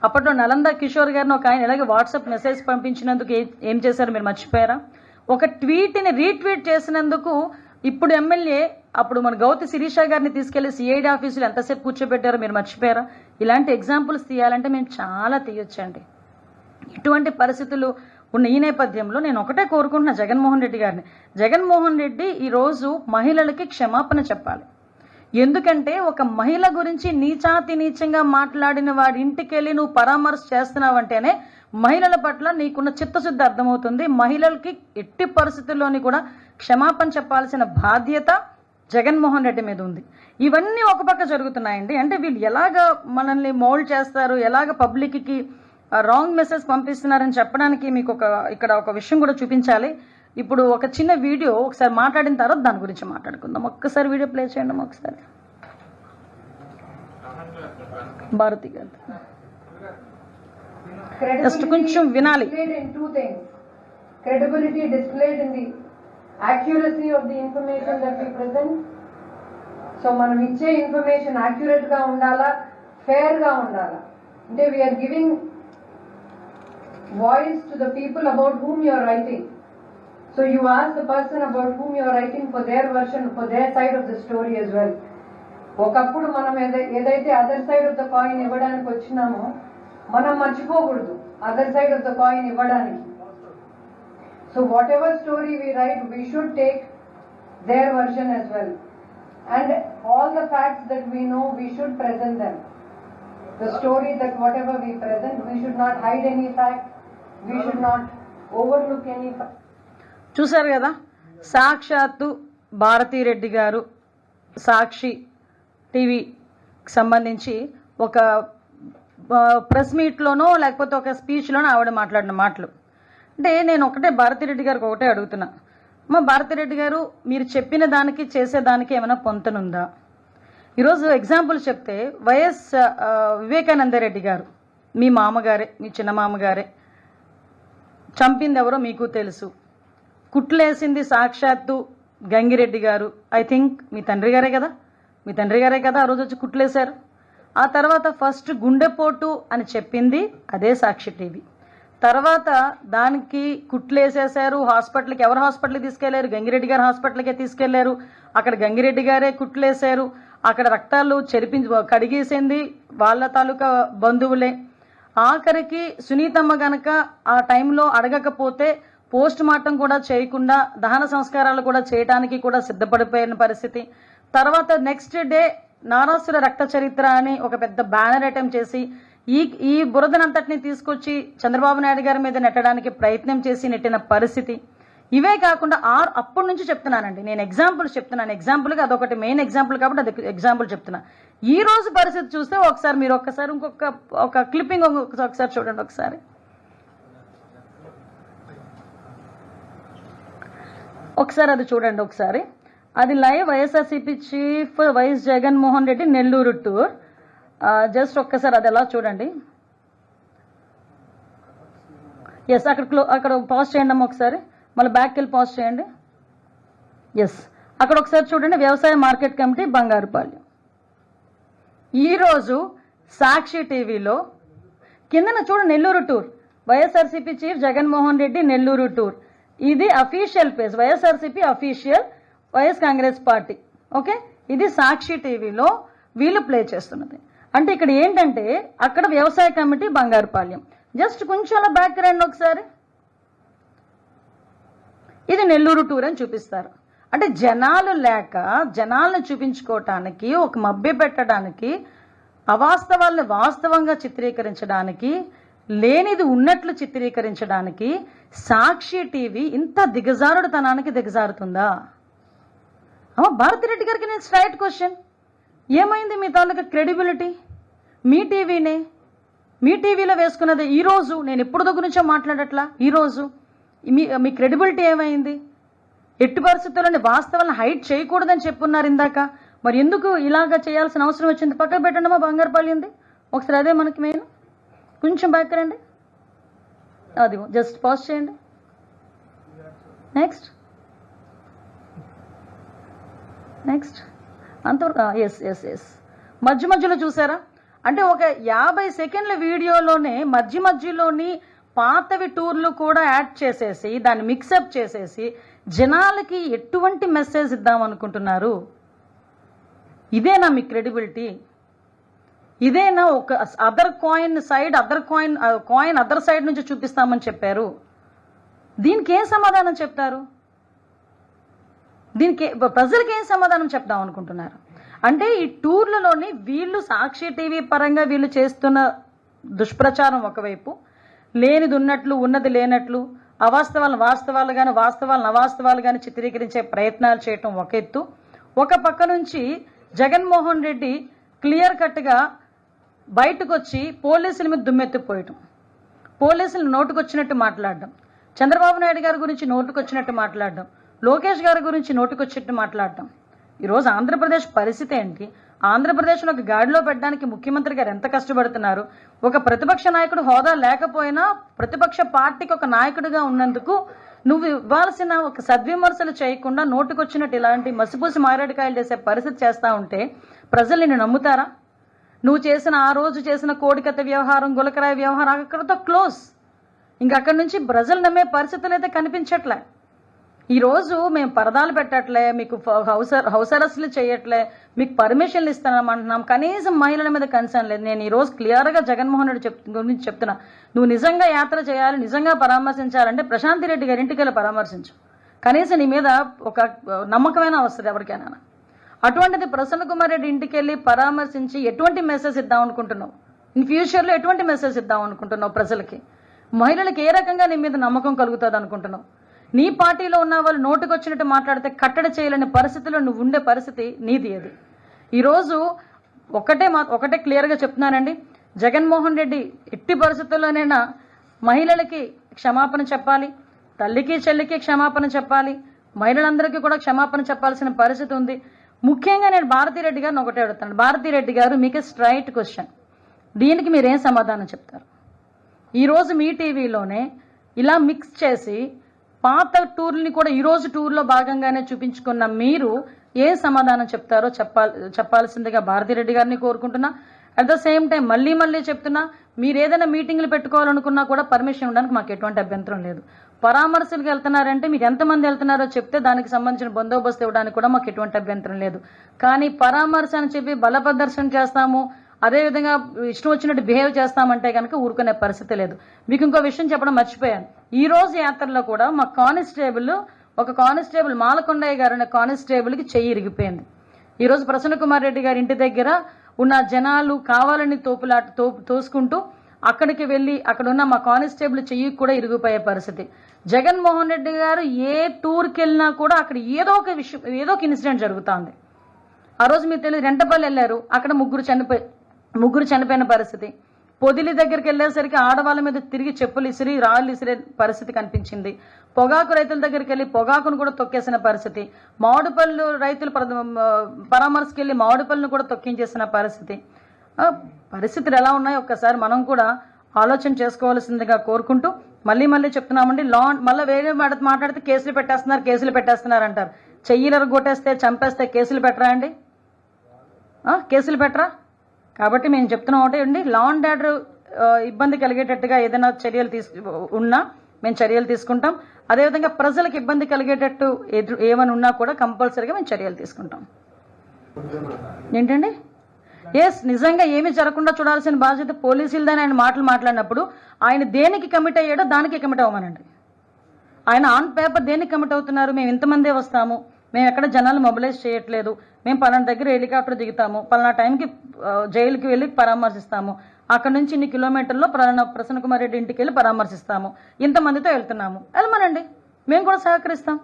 అప్పట్లో నలంద కిషోర్ గారిని ఒక ఆయన ఇలాగే వాట్సాప్ మెసేజ్ పంపించినందుకు ఏం చేశారు మీరు మర్చిపోయారా? ఒక ట్వీట్ని రీట్వీట్ చేసినందుకు ఇప్పుడు ఎమ్మెల్యే అప్పుడు మన గౌతి శిరీష గారిని తీసుకెళ్లి సిఐడి ఆఫీసులు ఎంతసేపు కూర్చోబెట్టారో మీరు మర్చిపోయారా? ఇలాంటి ఎగ్జాంపుల్స్ తీయాలంటే మేము చాలా తీయొచ్చండి. ఇటువంటి పరిస్థితులు ఉన్న ఈ నేపథ్యంలో నేను ఒకటే కోరుకుంటున్నా జగన్మోహన్ రెడ్డి ఈరోజు మహిళలకి క్షమాపణ చెప్పాలి. ఎందుకంటే ఒక మహిళ గురించి నీచంగా మాట్లాడిన వాడి ఇంటికి వెళ్ళి నువ్వు పరామర్శ చేస్తున్నావంటేనే మహిళల పట్ల నీకున్న చిత్తశుద్ధి అర్థమవుతుంది. మహిళలకి ఎట్టి పరిస్థితుల్లోని కూడా క్షమాపణ చెప్పాల్సిన బాధ్యత జగన్మోహన్ రెడ్డి మీద ఉంది. ఇవన్నీ ఒక పక్క జరుగుతున్నాయండి. అంటే వీళ్ళు ఎలాగ మనల్ని మౌల్డ్ చేస్తారు, ఎలాగ పబ్లిక్కి రాంగ్ మెసేజ్ పంపిస్తున్నారని చెప్పడానికి మీకు ఇక్కడ ఒక విషయం కూడా చూపించాలి. ఇప్పుడు ఒక చిన్న వీడియో ఒకసారి మాట్లాడిన తర్వాత దాని గురించి మాట్లాడుకుందాం. ఒక్కసారి వీడియో ప్లే చేయండి ఒకసారి. భారతి గారు జస్ట్ కొంచెం వినాలి. Credibility displayed in the accuracy of the information that we present. So మనం ఇచ్చే ఇన్ఫర్మేషన్ యాక్యురేట్ గా ఉండాలా, ఫేర్ గా ఉండాలా. అంటే we are giving voice to the people about whom you are writing. So you ask the person about whom you are writing for their version, for their side of the story as well. ఒకప్పుడు మనం ఏదైతే other side of the coin ఇవ్వడానికి వచ్చినామో మనం మర్చిపోకూడదు other side of the coin ఇవ్వడానికి. So whatever story we write, we should take their version as well. And all the facts that we know, we should present them. The story that whatever we present, we should not hide any fact. We should not overlook any fact. చూశారు కదా, సాక్షాత్తు భారతీరెడ్డి గారు సాక్షి టీవీకి సంబంధించి ఒక ప్రెస్ మీట్లోనో లేకపోతే ఒక స్పీచ్లోనో ఆవిడ మాట్లాడిన మాటలు. అంటే నేను ఒకటే భారతిరెడ్డి గారికి ఒకటే అడుగుతున్నా, మా భారతిరెడ్డి గారు మీరు చెప్పిన దానికి చేసేదానికి ఏమైనా పొంతనుందా? ఈరోజు ఎగ్జాంపుల్ చెప్తే వైఎస్ వివేకానందరెడ్డి గారు మీ మామగారే, మీ చిన్న మామగారే, చంపింది ఎవరో మీకు తెలుసు, కుట్లేసింది సాక్షాత్తు గంగిరెడ్డి గారు, ఐ థింక్ మీ తండ్రి గారే కదా ఆ రోజు వచ్చి కుట్లేశారు. ఆ తర్వాత ఫస్ట్ గుండెపోటు అని చెప్పింది అదే సాక్షి టీవీ. తర్వాత దానికి కుట్లేసేశారు, హాస్పిటల్కి ఎవరు హాస్పిటల్కి తీసుకెళ్లారు? గంగిరెడ్డి గారు హాస్పిటల్కే తీసుకెళ్లారు. అక్కడ గంగిరెడ్డి గారే కుట్లేశారు, అక్కడ రక్తాలు కడిగేసింది వాళ్ళ తాలూకా బంధువులే. ఆఖరికి సునీతమ్మ గనక ఆ టైంలో అడగకపోతే పోస్ట్ మార్టం కూడా చేయకుండా దహన సంస్కారాలు కూడా చేయడానికి కూడా సిద్ధపడిపోయిన పరిస్థితి. తర్వాత నెక్స్ట్ డే నారాసుర రక్త చరిత్ర అని ఒక పెద్ద బ్యానర్ అటెంప్ట్ చేసి ఈ బురదనంతటిని తీసుకొచ్చి చంద్రబాబు నాయుడు గారి మీద నెట్టడానికి ప్రయత్నం చేసి నెట్టిన పరిస్థితి. ఇవే కాకుండా అప్పటి నుంచి చెప్తున్నానండి, నేను ఎగ్జాంపుల్స్ చెప్తున్నాను. ఎగ్జాంపుల్గా అదొకటి మెయిన్ ఎగ్జాంపుల్ కాబట్టి అది ఎగ్జాంపుల్ చెప్తున్నా. ఈ రోజు పరిస్థితి చూస్తే ఒకసారి మీరు ఇంకొక క్లిప్పింగ్ ఒకసారి చూడండి. ఒకసారి అది చూడండి. ఒకసారి అది live YSRCP chief YS Jaganmohan Reddy Nellore tour. Just ఒక్కసారి అది ఎలా చూడండి. ఎస్, అక్కడ పాజ్ చేయండి అమ్మా ఒకసారి, మళ్ళీ బ్యాక్కి వెళ్ళి పాజ్ చేయండి. ఎస్, అక్కడ ఒకసారి చూడండి, వ్యవసాయ మార్కెట్ కమిటీ బంగారుపాలెం. ఈరోజు సాక్షి టీవీలో కిందన చూడు Nellore tour, YSRCP chief Jaganmohan Reddy Nellore tour. ఇది official page, YSRCP official, YS Congress party. Okay, ఇది సాక్షి టీవీలో వీళ్ళు ప్లే చేస్తున్నది. అంటే ఇక్కడ ఏంటంటే అక్కడ వ్యవసాయ కమిటీ బంగారుపాలెం. జస్ట్ కొంచెం అలా బ్యాక్ రండి ఒకసారి, ఇది నెల్లూరు టూర్ అని చూపిస్తారు. అంటే జనాలు లేక జనాలను చూపించుకోవటానికి, ఒక మభ్య పెట్టడానికి, అవాస్తవాలను వాస్తవంగా చిత్రీకరించడానికి, లేనిది ఉన్నట్లు చిత్రీకరించడానికి సాక్షి టీవీ ఇంత దిగజారుడుతనానికి దిగజారుతుందా? భారతిరెడ్డి గారికి నేను స్ట్రైట్ క్వశ్చన్, ఏమైంది మీ తాలూకా క్రెడిబిలిటీ? మీ టీవీనే, మీ టీవీలో వేసుకున్నది. ఈరోజు నేను ఎప్పుడు గురించో మాట్లాడట్లా, ఈరోజు మీ క్రెడిబిలిటీ ఏమైంది? ఎట్టి పరిస్థితుల్లోని వాస్తవాలను హైట్ చేయకూడదని చెప్పున్నారు ఇందాక, మరి ఎందుకు ఇలాగా చేయాల్సిన అవసరం వచ్చింది? పక్కన పెట్టండి మా బంగారుపాలెంది ఒకసారి, అదే మనకి మెయిన్. కొంచెం బ్యాక్ రండి, అది జస్ట్ పాజ్ చేయండి. నెక్స్ట్ అంతవరకు ఎస్ ఎస్ ఎస్, మధ్యలో చూసారా? అంటే ఒక 50 సెకండ్ల వీడియోలోనే మధ్యలోని పాతవి టూర్లు కూడా యాడ్ చేసేసి దాన్ని మిక్సప్ చేసేసి జనాలకి ఎటువంటి మెసేజ్ ఇద్దామనుకుంటున్నారు? ఇదేనా మీ క్రెడిబిలిటీ? ఇదేనా ఒక అదర్ కాయిన్ అదర్ సైడ్ నుంచి చూపిస్తామని చెప్పారు? దీనికి ఏం సమాధానం చెప్తారు? దీనికి ప్రజలకి ఏం సమాధానం చెప్దాం అనుకుంటున్నారు? అంటే ఈ టూర్లలోని వీళ్ళు సాక్షి టీవీ పరంగా వీళ్ళు చేస్తున్న దుష్ప్రచారం ఒకవైపు, లేనిది ఉన్నట్లు ఉన్నది లేనట్లు, అవాస్తవాలను వాస్తవాలుగాను వాస్తవాలను అవాస్తవాలుగాను చిత్రీకరించే ప్రయత్నాలు చేయటం ఒక ఎత్తు. ఒక పక్క నుంచి జగన్మోహన్ రెడ్డి క్లియర్ కట్గా బయటకు వచ్చి పోలీసుల మీద దుమ్మెత్తిపోయటం, పోలీసులు నోటుకొచ్చినట్టు మాట్లాడడం, చంద్రబాబు నాయుడు గారి గురించి నోటుకొచ్చినట్టు మాట్లాడడం, లోకేష్ గారి గురించి నోటుకొచ్చినట్టు మాట్లాడటం. ఈరోజు ఆంధ్రప్రదేశ్ పరిస్థితి ఏంటి? ఆంధ్రప్రదేశ్లో ఒక గాడిలో పెట్టడానికి ముఖ్యమంత్రి గారు ఎంత కష్టపడుతున్నారు? ఒక ప్రతిపక్ష నాయకుడు హోదా లేకపోయినా ప్రతిపక్ష పార్టీకి ఒక నాయకుడిగా ఉన్నందుకు నువ్వు ఇవ్వాల్సిన ఒక సద్విమర్శలు చేయకుండా నోటుకొచ్చినట్టు ఇలాంటి మసిపూసి మారేడుకాయలు చేసే పరిస్థితి చేస్తూ ఉంటే ప్రజలు నిన్ను నమ్ముతారా? నువ్వు చేసిన ఆ రోజు చేసిన కోడికత్త వ్యవహారం, గులకరాయి వ్యవహారం అక్కడితో క్లోజ్. ఇంకా అక్కడి నుంచి ప్రజలు నమ్మే పరిస్థితులు అయితే కనిపించట్లే. ఈరోజు మేము పరదాలు పెట్టట్లే, మీకు హౌస్ అరెస్టులు చేయట్లే, మీకు పర్మిషన్లు ఇస్తామంటున్నాం, కనీసం మహిళల మీద కన్సర్న్ లేదు. నేను ఈరోజు క్లియర్గా జగన్మోహన్ రెడ్డి గురించి చెప్తున్నా, నువ్వు నిజంగా యాత్ర చేయాలి, నిజంగా పరామర్శించాలంటే ప్రశాంతి రెడ్డి గారి ఇంటికి వెళ్ళి పరామర్శించు. కనీసం నీ మీద ఒక నమ్మకమైన వస్తుంది ఎవరికైనా. అటువంటిది ప్రసన్న కుమార్ రెడ్డి ఇంటికి వెళ్ళి పరామర్శించి ఎటువంటి మెసేజ్ ఇద్దాం అనుకుంటున్నావు? ఇన్ ఫ్యూచర్లో ఎటువంటి మెసేజ్ ఇద్దాం అనుకుంటున్నావు ప్రజలకి? మహిళలకు ఏ రకంగా నీ మీద నమ్మకం కలుగుతుంది అనుకుంటున్నావు? నీ పార్టీలో ఉన్న వాళ్ళు నోటుకొచ్చినట్టు మాట్లాడితే కట్టడి చేయలేని పరిస్థితిలో నువ్వు ఉండే పరిస్థితి నీది. అది ఈరోజు ఒకటే క్లియర్గా చెప్తున్నానండి, జగన్మోహన్ రెడ్డి ఎట్టి పరిస్థితుల్లోనైనా మహిళలకి క్షమాపణ చెప్పాలి, తల్లికి చెల్లికి క్షమాపణ చెప్పాలి, మహిళలందరికీ కూడా క్షమాపణ చెప్పాల్సిన పరిస్థితి ఉంది. ముఖ్యంగా నేను భారతిరెడ్డి గారిని ఒకటే అడుగుతాను. భారతిరెడ్డి గారు, మీకే స్ట్రైట్ క్వశ్చన్, దీనికి మీరేం సమాధానం చెప్తారు? ఈరోజు మీ టీవీలోనే ఇలా మిక్స్ చేసి పాత టూర్ని కూడా ఈరోజు టూర్లో భాగంగానే చూపించుకున్న మీరు ఏం సమాధానం చెప్తారో చెప్పాల్సిందిగా భారతిరెడ్డి గారిని కోరుకుంటున్నా. అట్ ద సేమ్ టైం మళ్ళీ చెప్తున్నా, మీరు ఏదైనా మీటింగ్లు పెట్టుకోవాలనుకున్నా కూడా పర్మిషన్ ఇవ్వడానికి మాకు ఎటువంటి అభ్యంతరం లేదు. పరామర్శలకు వెళ్తున్నారంటే మీరు ఎంతమంది వెళ్తున్నారో చెప్తే దానికి సంబంధించిన బందోబస్తు ఇవ్వడానికి కూడా మాకు ఎటువంటి అభ్యంతరం లేదు. కానీ పరామర్శ అని చెప్పి బల ప్రదర్శన చేస్తాము, అదేవిధంగా ఇష్టం వచ్చినట్టు బిహేవ్ చేస్తామంటే కనుక ఊరుకునే పరిస్థితి లేదు. మీకు ఇంకో విషయం చెప్పడం మర్చిపోయాను. ఈ రోజు యాత్రలో కూడా మా ఒక కానిస్టేబుల్ మాలకొండయ్య గారు అనే కానిస్టేబుల్కి చెయ్యి ఇరిగిపోయింది. ఈరోజు ప్రసన్న కుమార్ రెడ్డి గారి ఇంటి దగ్గర ఉన్న జనాలు కావాలని తోసుకుంటూ అక్కడికి వెళ్ళి అక్కడ ఉన్న మా కానిస్టేబుల్ చెయ్యి కూడా ఇరిగిపోయే పరిస్థితి. జగన్మోహన్ రెడ్డి గారు ఏ టూర్కి వెళ్ళినా కూడా అక్కడ ఏదో ఒక ఇన్సిడెంట్ జరుగుతుంది. ఆ రోజు మీకు తెలియదు, రెంటపల్లి వెళ్ళారు, అక్కడ ముగ్గురు చనిపోయిన పరిస్థితి. పొదిలి దగ్గరికి వెళ్ళేసరికి ఆడవాళ్ళ మీద తిరిగి చెప్పులు రాళ్ళు ఇసిరే పరిస్థితి కనిపించింది. పొగాకు రైతుల దగ్గరికి వెళ్ళి పొగాకును కూడా తొక్కేసిన పరిస్థితి. మామిడిపళ్ళు రైతులు పరామర్శకి వెళ్ళి మామిడిపళ్ళను కూడా తొక్కించేసిన పరిస్థితులు ఎలా ఉన్నాయో ఒక్కసారి మనం కూడా ఆలోచన చేసుకోవాల్సిందిగా కోరుకుంటూ మళ్ళీ చెప్తున్నామండి. మళ్ళీ వేరే మాట్లాడితే కేసులు పెట్టేస్తున్నారు అంటారు. చెయ్యిలరు కొట్టేస్తే చంపేస్తే కేసులు పెట్టరా అండి? కేసులు పెట్టరా? కాబట్టి మేము చెప్తున్నాం ఒకటే అండి, లా అండ్ ఆర్డర్ ఇబ్బంది కలిగేటట్టుగా ఏదైనా చర్యలు ఉన్నా మేము చర్యలు తీసుకుంటాం. అదేవిధంగా ప్రజలకు ఇబ్బంది కలిగేటట్టు ఏమైనా ఉన్నా కూడా కంపల్సరీగా మేము చర్యలు తీసుకుంటాం. ఏంటండి? నిజంగా ఏమీ జరగకుండా చూడాల్సిన బాధ్యత పోలీసులదని ఆయన మాట్లాడినప్పుడు ఆయన దేనికి కమిట్ అయ్యాడో దానికి కమిట్ అవ్వమనండి. ఆయన ఆన్ పేపర్ దేనికి కమిట్ అవుతున్నారు? మేము ఇంతమందే వస్తాము, మేము ఎక్కడ జనాలు మొబిలైజ్ చేయట్లేదు, మేము పలానా దగ్గర హెలికాప్టర్ దిగుతాము, పలానా టైంకి జైలుకి వెళ్ళి పరామర్శిస్తాము, అక్కడ నుంచి ఇన్ని కిలోమీటర్లో ప్రసన్న కుమార్ రెడ్డి ఇంటికి వెళ్ళి పరామర్శిస్తాము, ఇంతమందితో వెళ్తున్నాము, వెళ్ళమనండి. మేము కూడా సహకరిస్తాం.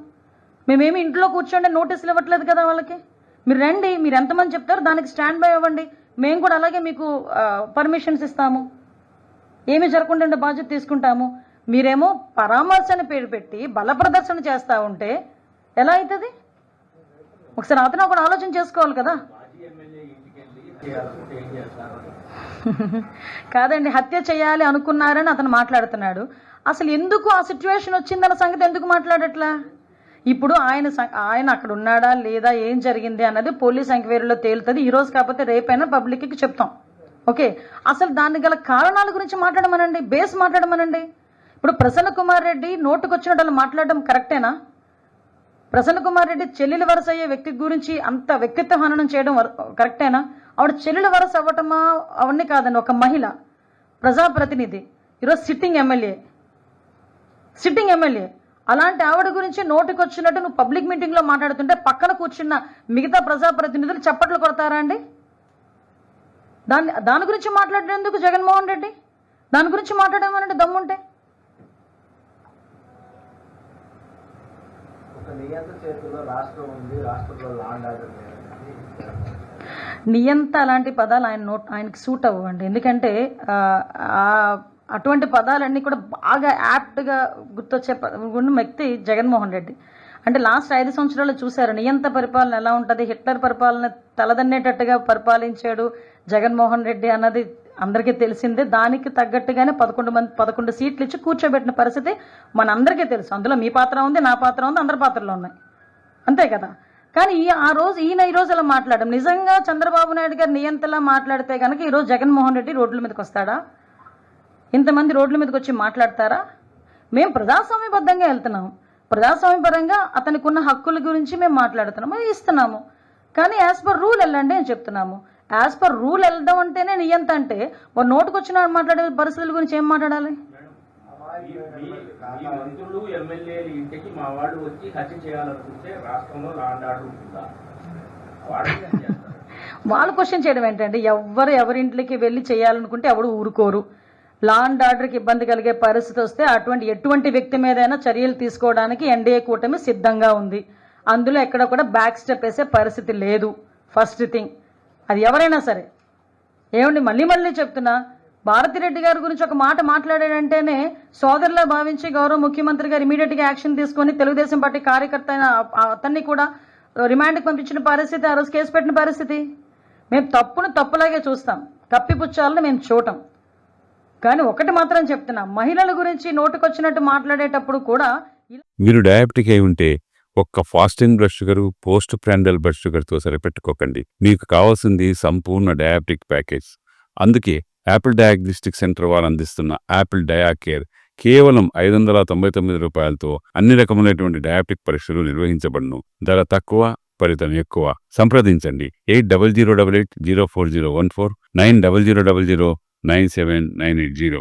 మేమేమి ఇంట్లో కూర్చోండి నోటీసులు ఇవ్వట్లేదు కదా వాళ్ళకి. మీరు రండి, మీరు ఎంతమంది చెప్తారో దానికి స్టాండ్ బై అవ్వండి. మేము కూడా అలాగే మీకు పర్మిషన్స్ ఇస్తాము, ఏమి జరగకుండా ఉండే బాధ్యత తీసుకుంటాము. మీరేమో పరామర్శని పేరు పెట్టి బల ప్రదర్శన చేస్తూ ఉంటే ఎలా అవుతుంది? ఒకసారి అతను ఒకటి ఆలోచన చేసుకోవాలి కదా. కాదండి, హత్య చేయాలి అనుకున్నారని అతను మాట్లాడుతున్నాడు. అసలు ఎందుకు ఆ సిచ్యువేషన్ వచ్చిందన్న సంగతి ఎందుకు మాట్లాడట్లా? ఇప్పుడు ఆయన అక్కడ ఉన్నాడా లేదా, ఏం జరిగింది అన్నది పోలీస్ ఎంక్వైరీలో తేలుతుంది. ఈరోజు కాకపోతే రేపైనా పబ్లిక్కి చెప్తాం. ఓకే, అసలు దానికి గల కారణాల గురించి మాట్లాడమనండి, బేస్ మాట్లాడమనండి. ఇప్పుడు ప్రసన్న కుమార్ రెడ్డి నోటుకొచ్చినట్టు మాట్లాడడం కరెక్టేనా? ప్రసన్న కుమార్ రెడ్డి చెల్లెలు వరస అయ్యే వ్యక్తి గురించి అంత వ్యక్తిత్వ హననం చేయడం కరెక్టేనా? ఆవిడ చెల్లెలు వరస అవ్వటమా అవన్నీ కాదండి, ఒక మహిళ, ప్రజాప్రతినిధి, ఈరోజు సిట్టింగ్ ఎమ్మెల్యే. అలాంటి ఆవిడ గురించి నోటికొచ్చినట్టు నువ్వు పబ్లిక్ మీటింగ్లో మాట్లాడుతుంటే పక్కన కూర్చున్న మిగతా ప్రజాప్రతినిధులు చప్పట్లు కొడతారా అండి? దాని గురించి మాట్లాడేందుకు జగన్మోహన్ రెడ్డి? దాని గురించి మాట్లాడేమనండి దమ్ముంటే. నియంత అలాంటి పదాలు ఆయనకి సూట్ అవ్వండి. ఎందుకంటే అటువంటి పదాలన్నీ కూడా బాగా యాప్ట్గా గుర్తొచ్చే వ్యక్తి జగన్మోహన్ రెడ్డి. అంటే లాస్ట్ 5 సంవత్సరాలు చూశారు నియంత పరిపాలన ఎలా ఉంటుంది. హిట్లర్ పరిపాలన తలదన్నేటట్టుగా పరిపాలించాడు జగన్మోహన్ రెడ్డి అన్నది అందరికీ తెలిసిందే. దానికి తగ్గట్టుగానే 11 సీట్లు ఇచ్చి కూర్చోబెట్టిన పరిస్థితి మనందరికీ తెలుసు. అందులో మీ పాత్ర ఉంది, నా పాత్ర ఉంది, అందరి పాత్రలు ఉన్నాయి, అంతే కదా. కానీ ఈయన ఈరోజు అలా మాట్లాడడం, నిజంగా చంద్రబాబు నాయుడు గారు నియంతలా మాట్లాడితే కనుక ఈరోజు జగన్మోహన్ రెడ్డి రోడ్ల మీదకి వస్తాడా? ఇంతమంది రోడ్ల మీదకి వచ్చి మాట్లాడతారా? మేము ప్రజాస్వామ్యబద్ధంగా వెళ్తున్నాము, ప్రజాస్వామ్యపరంగా అతనికి ఉన్న హక్కుల గురించి మేము మాట్లాడుతున్నాము, ఇస్తున్నాము. కానీ యాజ్ పర్ రూల్ వెళ్ళండి అని చెప్తున్నాము. యాజ్ పర్ రూల్ వెళ్దాం అంటేనే నియంత అంటే ఒక నోటుకొచ్చిన మాట్లాడే పరిస్థితుల గురించి ఏం మాట్లాడాలి? మీ మంత్రులు ఎమ్మెల్యేల ఇంటికి మా వాళ్ళు వచ్చి హత్య చేయాలనుకుంటే రాష్ట్రంలో లా అండ్ ఆర్డర్ ఉంటుందా? వాళ్ళు క్వశ్చన్ చేయడం ఏంటంటే, ఎవరింటికి వెళ్ళి చేయాలనుకుంటే ఎవడు ఊరుకోరు. లా అండ్ ఆర్డర్కి ఇబ్బంది కలిగే పరిస్థితి వస్తే ఎటువంటి వ్యక్తి మీదైనా చర్యలు తీసుకోవడానికి ఎన్డీఏ కూటమి సిద్ధంగా ఉంది. అందులో ఎక్కడ కూడా బ్యాక్ స్టెప్ వేసే పరిస్థితి లేదు. ఫస్ట్ థింగ్, అది ఎవరైనా సరే. ఏమండి, మళ్ళీ చెప్తున్నా, భారతిరెడ్డి గారి గురించి ఒక మాట మాట్లాడాడంటేనే సోదరులా భావించి గౌరవ ముఖ్యమంత్రి గారు ఇమీడియట్గా యాక్షన్ తీసుకొని తెలుగుదేశం పార్టీ కార్యకర్త అయిన అతన్ని కూడా రిమాండ్కి పంపించిన పరిస్థితి, ఆ రోజు కేసు పెట్టిన పరిస్థితి. మేము తప్పులాగే చూస్తాం, కప్పిపుచ్చాలని మేము చూడటం. కానీ ఒకటి మాత్రం చెప్తున్నా, మహిళల గురించి నోటుకొచ్చినట్టు మాట్లాడేటప్పుడు కూడా మీరు డయాబెటిక్ అయి ఉంటే ఒక్క fasting blood sugar, post prandial blood షుగర్తో సరిపెట్టుకోకండి. మీకు కావాల్సింది సంపూర్ణ డయాబెటిక్ ప్యాకేజ్. అందుకే యాపిల్ డయాగ్నోస్టిక్ సెంటర్ వారు అందిస్తున్న యాపిల్ డయా కేర్ కేవలం 599 రూపాయలతో అన్ని రకములైనటువంటి డయాబెటిక్ పరీక్షలు నిర్వహించబడును. ధర తక్కువ, ఫలితం ఎక్కువ. సంప్రదించండి 8008804014 900000979880.